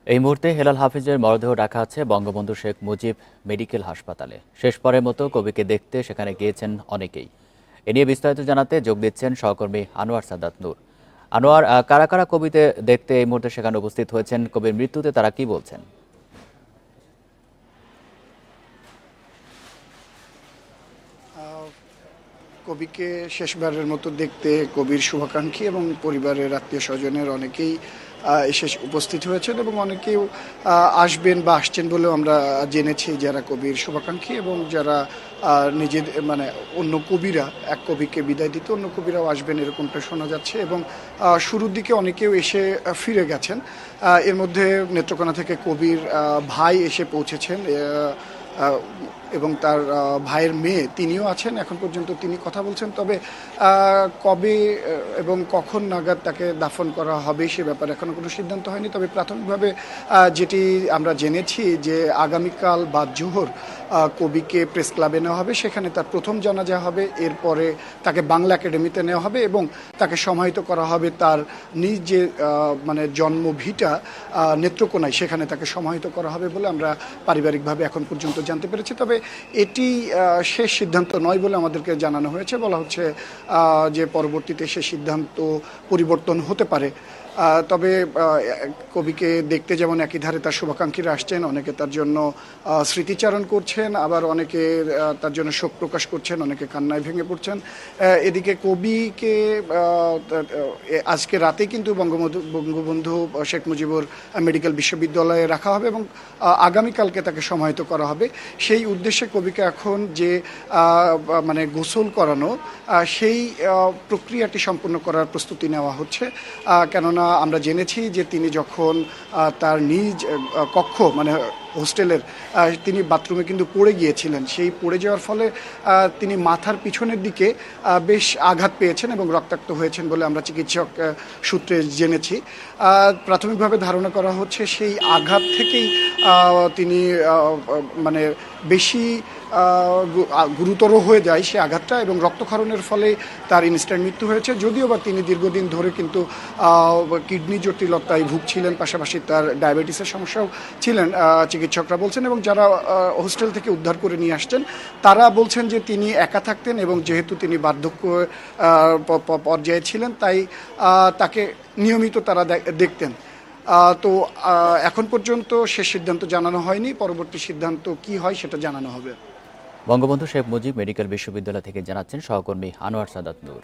এই মুহূর্তে হেলাল হাফিজের মরদেহ রাখা আছে বঙ্গবন্ধু শেখ মুজিব মেডিকেল হাসপাতালে। শেষবারের মতো কবিকে দেখতে সেখানে গিয়েছেন অনেকেই। এ নিয়ে বিস্তারিত জানাতে যোগ দিচ্ছেন সহকর্মী আনোয়ার সাদাত নূর। আনোয়ার, কারা কারা কবিতে দেখতে এই মুহূর্তে সেখানে উপস্থিত হয়েছেন? কবির মৃত্যুতে তারা কি বলছেন? কবিকে শেষবারের মতো দেখতে কবির শুভাকাঙ্ক্ষী এবং পরিবারের আত্মীয় স্বজনের অনেকেই এসে উপস্থিত হয়েছেন এবং অনেকেও আসবেন বা আসছেন বলেও আমরা জেনেছি, যারা কবির শুভাকাঙ্ক্ষী এবং যারা নিজেদের মানে অন্য কবিরা এক কবিকে বিদায় দিতে অন্য কবিরাও আসবেন এরকমটা শোনা যাচ্ছে। এবং শুরুর দিকে অনেকেও এসে ফিরে গেছেন। এর মধ্যে নেত্রকোনা থেকে কবির ভাই এসে পৌঁছেছেন এবং তার ভাইয়ের মেয়ে তিনিও আছেন। এখন পর্যন্ত তিনি কথা বলছেন, তবে কবে এবং কখন নাগাদ তাকে দাফন করা হবে সে ব্যাপারে এখনও কোনো সিদ্ধান্ত হয়নি। তবে প্রাথমিকভাবে যেটি আমরা জেনেছি যে আগামীকাল বাদ জোহর কবিকে প্রেস ক্লাবে নেওয়া হবে, সেখানে তার প্রথম জানাজা হবে। এরপরে তাকে বাংলা একাডেমিতে নেওয়া হবে এবং তাকে সমাহিত করা হবে তার নিজ যে মানে জন্মভিটা নেত্রকোনায়, সেখানে তাকে সমাহিত করা হবে বলে আমরা পারিবারিকভাবে এখন পর্যন্ত জানতে পেরেছি। তবে এটি শেষ সিদ্ধান্ত নয় বলে আমাদেরকে জানানো হয়েছে। বলা হচ্ছে যে পরবর্তীতে সে সিদ্ধান্ত পরিবর্তন হতে পারে। তবে কবিকে দেখতে যেমন একই ধারে তার শুভাকাঙ্ক্ষীরা আসছেন, অনেকে তার জন্য স্মৃতিচারণ করছেন, আবার অনেকে তার জন্য শোক প্রকাশ করছেন, অনেকে কান্নায় ভেঙে পড়ছেন। এদিকে কবিকে আজকে রাতে কিন্তু বঙ্গবন্ধু শেখ মুজিবুর মেডিকেল বিশ্ববিদ্যালয়ে রাখা হবে এবং আগামীকালকে তাকে সমাহিত করা হবে। সেই উদ্দেশ্যে কবিকে এখন যে মানে গোসল করানো, সেই প্রক্রিয়াটি সম্পূর্ণ করার প্রস্তুতি নেওয়া হচ্ছে। কেননা আমরা জেনেছি যে তিনি যখন তার নিজ কক্ষ মানে হোস্টেলের তিনি বাথরুমে কিন্তু পড়ে গিয়েছিলেন। সেই পড়ে যাওয়ার ফলে তিনি মাথার পিছনের দিকে বেশ আঘাত পেয়েছেন এবং রক্তাক্ত হয়েছেন বলে আমরা চিকিৎসক সূত্রে জেনেছি। প্রাথমিকভাবে ধারণা করা হচ্ছে সেই আঘাত থেকেই তিনি মানে বেশি গুরুতর হয়ে যায় সে আঘাতটা এবং রক্তক্ষরণের ফলে তার ইনস্ট্যান্ট মৃত্যু হয়েছে। যদিও বা তিনি দীর্ঘদিন ধরে কিন্তু কিডনি জটিলতায় ভুগছিলেন, পাশাপাশি তার ডায়াবেটিসের সমস্যাও ছিলেন চিকিৎসকরা বলছেন। এবং যারা হোস্টেল থেকে উদ্ধার করে নিয়ে আসছেন তারা বলছেন যে তিনি একা থাকতেন এবং যেহেতু তিনি বার্ধক্য পর্যায়ে ছিলেন, তাই তাকে নিয়মিত তারা দেখতেন। তো এখন পর্যন্ত শেষ সিদ্ধান্ত জানানো হয়নি, পরবর্তী সিদ্ধান্ত কি হয় সেটা জানানো হবে। বঙ্গবন্ধু শেখ মুজিব মেডিকেল বিশ্ববিদ্যালয় থেকে জানাচ্ছেন সহকর্মী আনোয়ার সাদাত নূর।